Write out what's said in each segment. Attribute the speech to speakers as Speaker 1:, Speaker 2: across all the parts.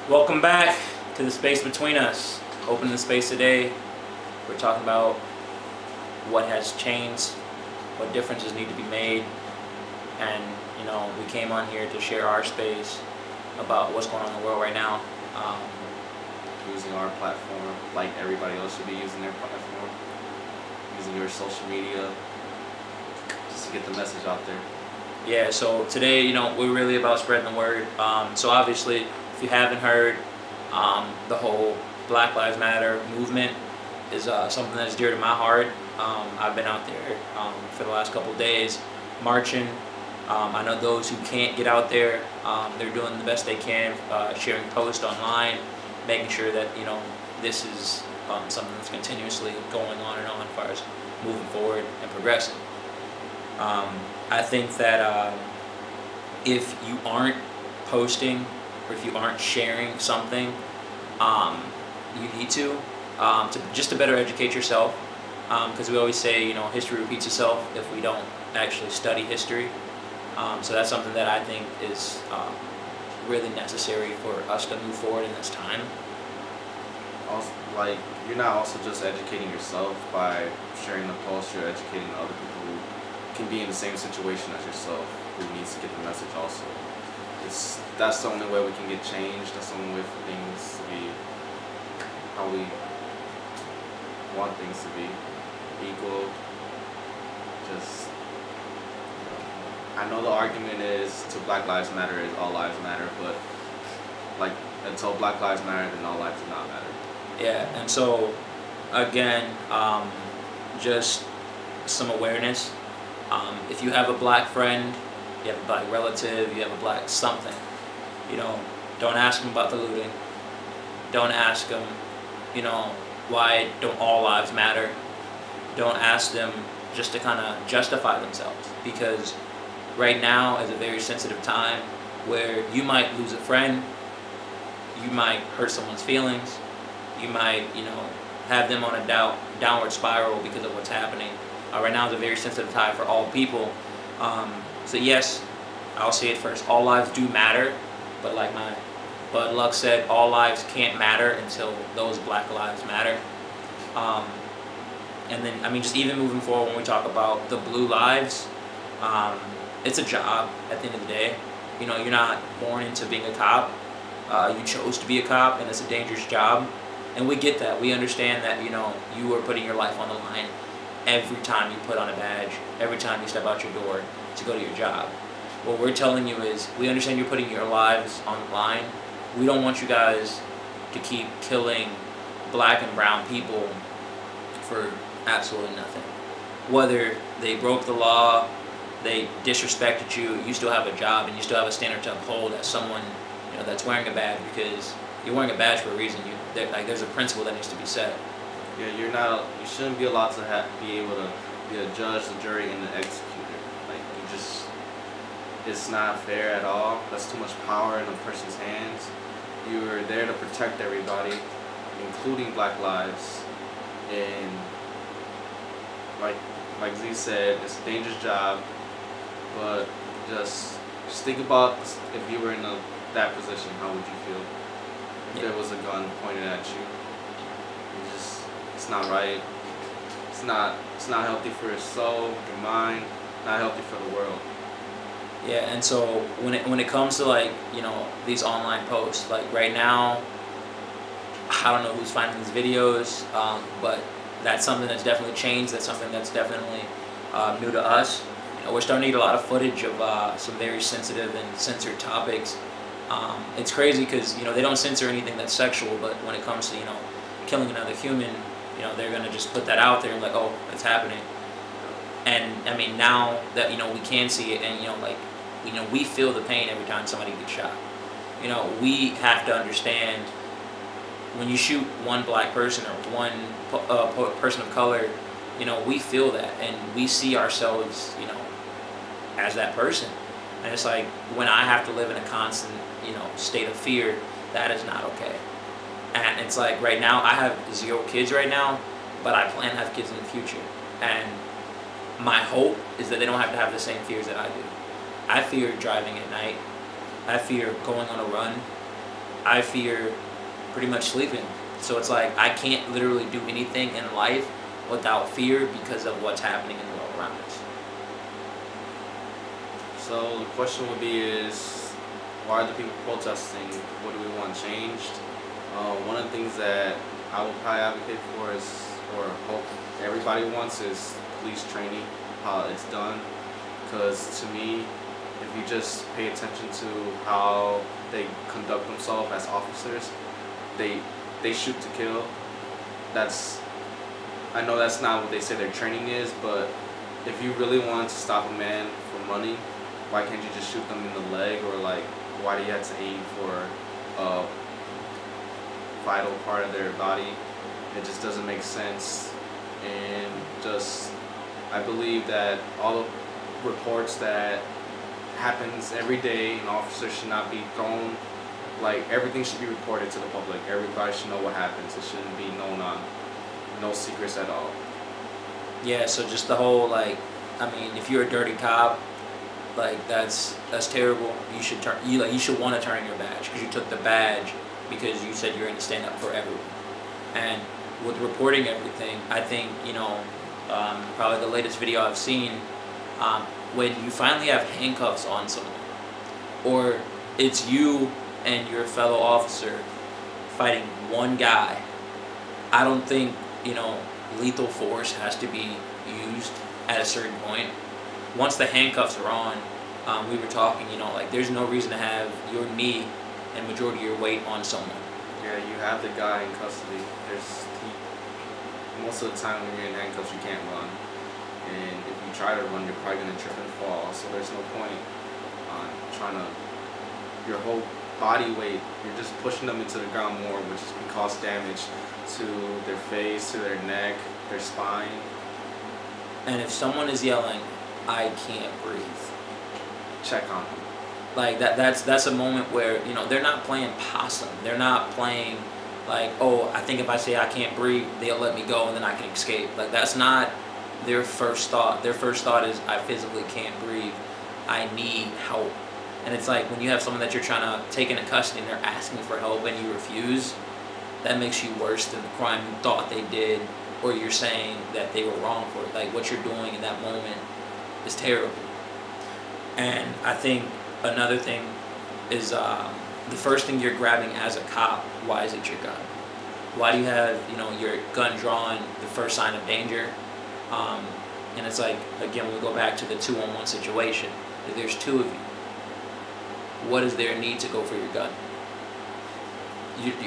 Speaker 1: Welcome back to the space between us. Opening the space today, we're talking about what has changed, what differences need to be made, and we came on here to share our space about what's going on in the world right now.
Speaker 2: Using our platform like everybody else should be using their platform, using your social media just to get the message out there.
Speaker 1: Yeah, so today, we're really about spreading the word. So obviously, if you haven't heard, the whole Black Lives Matter movement is something that's dear to my heart. I've been out there for the last couple of days marching. I know those who can't get out there, they're doing the best they can, sharing posts online, making sure that this is something that's continuously going on and on as far as moving forward and progressing. I think that if you aren't posting or if you aren't sharing something, you need to just to better educate yourself, because we always say history repeats itself if we don't actually study history. So that's something that I think is really necessary for us to move forward in this time.
Speaker 2: Also, you're not also just educating yourself by sharing the post, you're educating other people who can be in the same situation as yourself, who needs to get the message also. That's the only way we can get change. That's the only way for things to be how we want things to be, equal. Just, I know the argument is to Black Lives Matter is all lives matter, but until Black Lives Matter, then all lives do not matter.
Speaker 1: Yeah, and so again, just some awareness. If you have a black friend, you have a black relative, you have a black something, don't ask them about the looting. Don't ask them, why don't all lives matter? Don't ask them just to kind of justify themselves, because right now is a very sensitive time where you might lose a friend, you might hurt someone's feelings, you might, have them on a downward spiral because of what's happening. Right now is a very sensitive time for all people. So yes, I'll say it first, all lives do matter, but like my Bud Luck said, all lives can't matter until those black lives matter. And then, just even moving forward when we talk about the blue lives, it's a job at the end of the day. You're not born into being a cop. You chose to be a cop, and it's a dangerous job. And we get that. We understand that, you are putting your life on the line every time you put on a badge, every time you step out your door to go to your job. What we're telling you is, we understand you're putting your lives on the line. We don't want you guys to keep killing black and brown people for absolutely nothing. Whether they broke the law, they disrespected you, you still have a job and you still have a standard to uphold as someone that's wearing a badge, because you're wearing a badge for a reason. There's a principle that needs to be set.
Speaker 2: Yeah, you shouldn't be allowed to be able to be a judge, the jury, and the executor. It's not fair at all. That's too much power in a person's hands. You're there to protect everybody, including black lives. And like Z said, it's a dangerous job, but just think about if you were in that position, how would you feel? If there was a gun pointed at you. It's not right. It's not healthy for your soul, your mind, not healthy for the world.
Speaker 1: Yeah, and so when it comes to these online posts, right now, I don't know who's finding these videos, but that's something that's definitely changed. That's something that's definitely new to us. We're starting to get a lot of footage of some very sensitive and censored topics. It's crazy because they don't censor anything that's sexual, but when it comes to killing another human, they're gonna just put that out there and oh, it's happening. And now that we can see it, and we feel the pain every time somebody gets shot. We have to understand, when you shoot one black person or one person of color, we feel that, and we see ourselves as that person. And it's when I have to live in a constant state of fear, that is not okay. And it's right now I have 0 kids right now, but I plan to have kids in the future. And my hope is that they don't have to have the same fears that I do. I fear driving at night. I fear going on a run. I fear pretty much sleeping. So it's like I can't literally do anything in life without fear because of what's happening in the world around us.
Speaker 2: So the question would be why are the people protesting? What do we want changed? One of the things that I would probably advocate for or hope everybody wants is police training, how it's done. Because to me, if you just pay attention to how they conduct themselves as officers, they shoot to kill. I know that's not what they say their training is, but if you really want to stop a man for money, why can't you just shoot them in the leg, or like why do you have to aim for a vital part of their body? It just doesn't make sense. And just I believe that all the reports that happens every day, and officers should not be thrown, like everything should be reported to the public. Everybody should know what happens. It shouldn't be known on, no secrets at all.
Speaker 1: Yeah, so just the whole, like, I mean, if you're a dirty cop, like that's terrible. You should you should want to turn in your badge because you took the badge because you said you're going to stand up for everyone. And with reporting everything, I think, you know, probably the latest video I've seen, when you finally have handcuffs on someone, or it's you and your fellow officer fighting one guy, I don't think, you know, lethal force has to be used at a certain point. Once the handcuffs are on, we were talking, you know, like there's no reason to have your knee and majority of your weight on someone.
Speaker 2: Yeah, you have the guy in custody. Most of the time when you're in handcuffs, you can't run. And if you try to run, you're probably going to trip and fall. So there's no point on trying to, your whole body weight, you're just pushing them into the ground more, which can cause damage to their face, to their neck, their spine.
Speaker 1: And if someone is yelling, "I can't breathe,"
Speaker 2: check on them.
Speaker 1: Like that's a moment where, you know, they're not playing possum. They're not playing like, oh, I think if I say I can't breathe, they'll let me go and then I can escape. Like that's not their first thought. Their first thought is, I physically can't breathe. I need help. And it's like when you have someone that you're trying to take into custody and they're asking for help and you refuse, that makes you worse than the crime you thought they did, or you're saying that they were wrong for it. Like what you're doing in that moment is terrible. And I think another thing is the first thing you're grabbing as a cop, why is it your gun? Why do you have, you know, your gun drawn the first sign of danger? And it's like, again, when we go back to the 2-on-1 situation, if there's two of you, what is their need to go for your gun?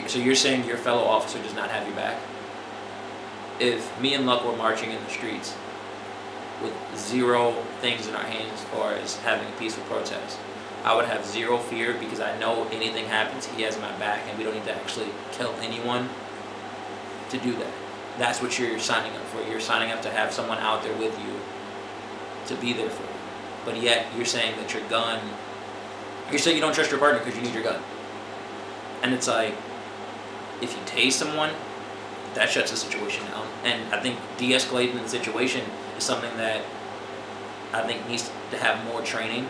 Speaker 1: So you're saying your fellow officer does not have your back? If me and Luck were marching in the streets with zero things in our hands as far as having a peaceful protest, I would have zero fear because I know anything happens, he has my back, and we don't need to actually kill anyone to do that. That's what you're signing up for. You're signing up to have someone out there with you to be there for you. But yet you're saying that your gun, you're saying you don't trust your partner because you need your gun. And it's like, if you tase someone, that shuts the situation down. And I think de-escalating the situation is something that I think needs to have more training.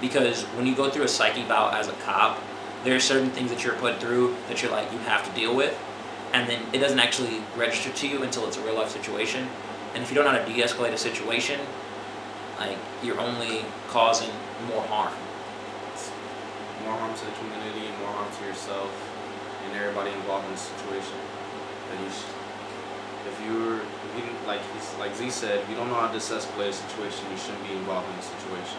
Speaker 1: Because when you go through a psyche eval as a cop, there are certain things that you're put through that you're like, you have to deal with. And then it doesn't actually register to you until it's a real life situation. And if you don't know how to de-escalate a situation, like, you're only causing more harm.
Speaker 2: More harm to the community and more harm to yourself and everybody involved in the situation. That like Z said, if you don't know how to de-escalate a situation, you shouldn't be involved in the situation.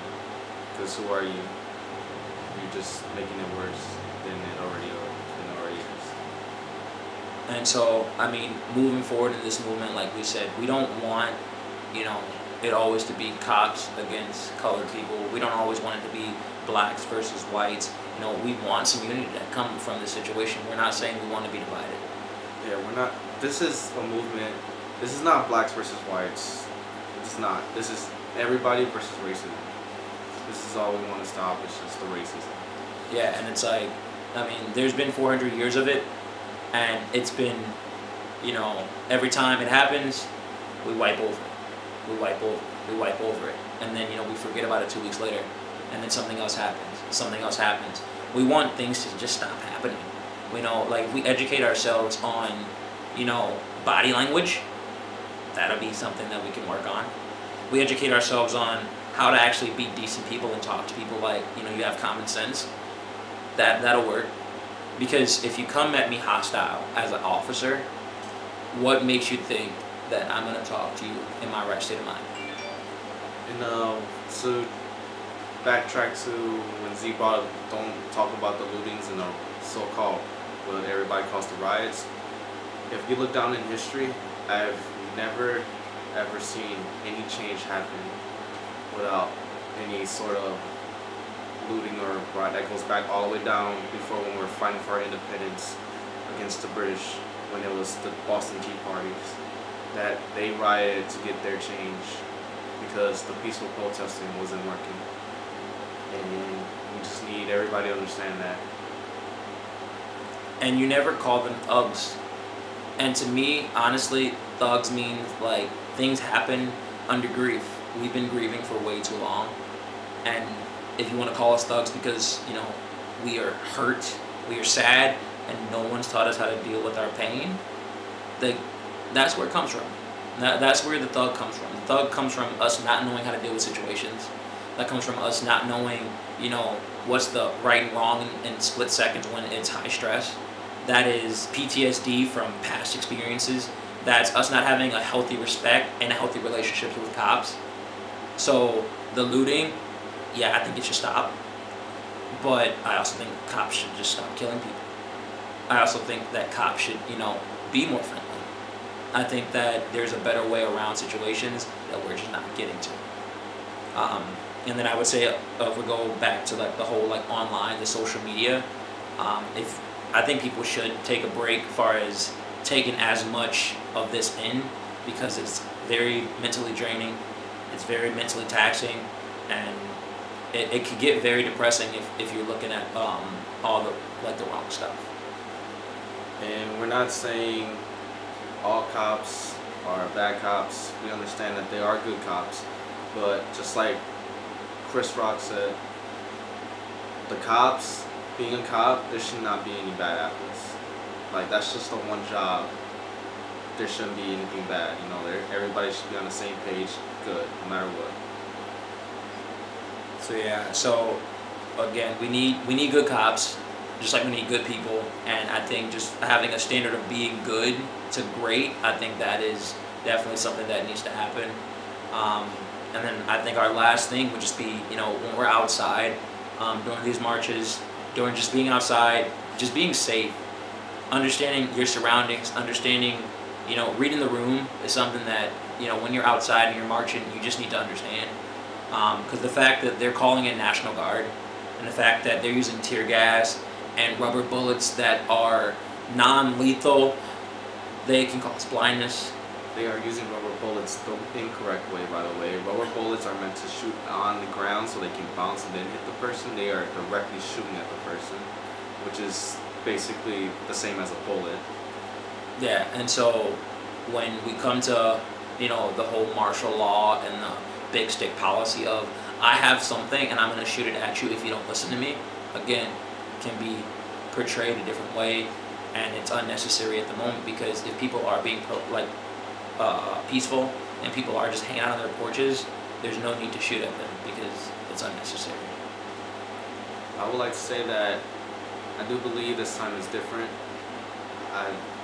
Speaker 2: Because who are you? You're just making it worse than it already is.
Speaker 1: And so, I mean, moving forward in this movement, like we said, we don't want, you know, it always to be cops against colored people. We don't always want it to be blacks versus whites. You know, we want some unity that comes from this situation. We're not saying we want to be divided.
Speaker 2: Yeah, we're not. This is a movement. This is not blacks versus whites. It's not. This is everybody versus racism. This is all we want to stop. It's just the racism.
Speaker 1: Yeah, and it's like, I mean, there's been 400 years of it, and it's been, you know, every time it happens, we wipe over it. We wipe over it. And then, you know, we forget about it 2 weeks later. And then something else happens. Something else happens. we want things to just stop happening. You know, like if we educate ourselves on, you know, body language, that'll be something that we can work on. We educate ourselves on how to actually be decent people and talk to people like, you know, you have common sense. That'll work. Because if you come at me hostile as an officer, what makes you think that I'm gonna talk to you in my right state of mind?
Speaker 2: And to backtrack to when Z brought up, don't talk about the lootings and the so-called, what everybody calls the riots. If you look down in history, I've never ever seen any change happen without any sort of looting or riot. That goes back all the way down before when we were fighting for our independence against the British, when it was the Boston Tea Parties, that they rioted to get their change because the peaceful protesting wasn't working. And we just need everybody to understand that.
Speaker 1: And you never call them thugs. And to me, honestly, thugs means like things happen under grief. We've been grieving for way too long. And if you want to call us thugs because, you know, we are hurt, we are sad, and no one's taught us how to deal with our pain, that's where it comes from. That's where the thug comes from. The thug comes from us not knowing how to deal with situations. That comes from us not knowing, you know, what's the right and wrong in split seconds when it's high stress. That is PTSD from past experiences. That's us not having a healthy respect and a healthy relationship with cops. So the looting, yeah, I think it should stop. But I also think cops should just stop killing people. I also think that cops should, you know, be more friendly. I think that there's a better way around situations that we're just not getting to. And then I would say, if we go back to like the whole like online, the social media, if I think people should take a break as far as taking as much of this in, because it's very mentally draining, it's very mentally taxing, and it could get very depressing if you're looking at all the wrong stuff.
Speaker 2: And we're not saying all cops are bad cops. We understand that they are good cops, but just like Chris Rock said, the cops, being a cop, there should not be any bad apples. Like, that's just the one job. There shouldn't be anything bad. You know, everybody should be on the same page, good, no matter what.
Speaker 1: So yeah, so again, we need good cops, just like we need good people. And I think just having a standard of being good to great, I think that is definitely something that needs to happen. And then I think our last thing would just be, you know, when we're outside, during these marches, during just being outside, just being safe, understanding your surroundings, understanding, you know, reading the room is something that, you know, when you're outside and you're marching, you just need to understand. Because the fact that they're calling in National Guard, and the fact that they're using tear gas and rubber bullets that are non-lethal, they can cause blindness.
Speaker 2: They are using rubber bullets the incorrect way, by the way. Rubber bullets are meant to shoot on the ground so they can bounce and then hit the person. They are directly shooting at the person, which is basically the same as a bullet.
Speaker 1: Yeah, and so when we come to, you know, the whole martial law and the big stick policy of, I have something and I'm going to shoot it at you if you don't listen to me, again, can be portrayed a different way, and it's unnecessary at the moment, because if people are being peaceful and people are just hanging out on their porches, there's no need to shoot at them because it's unnecessary.
Speaker 2: I would like to say that I do believe this time is different.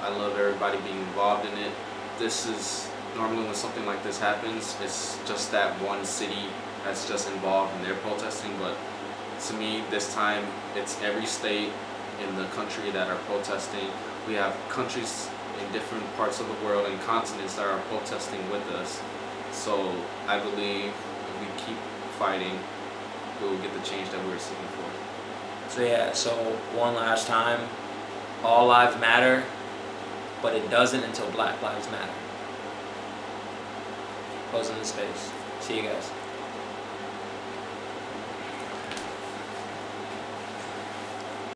Speaker 2: I love everybody being involved in it. This is normally when something like this happens, it's just that one city that's just involved and they're protesting, but to me this time it's every state in the country that are protesting. We have countries in different parts of the world and continents that are protesting with us. So I believe if we keep fighting, we will get the change that we're seeking for.
Speaker 1: So yeah, so one last time, all lives matter, but it doesn't until Black Lives Matter. Closing the space. See you guys.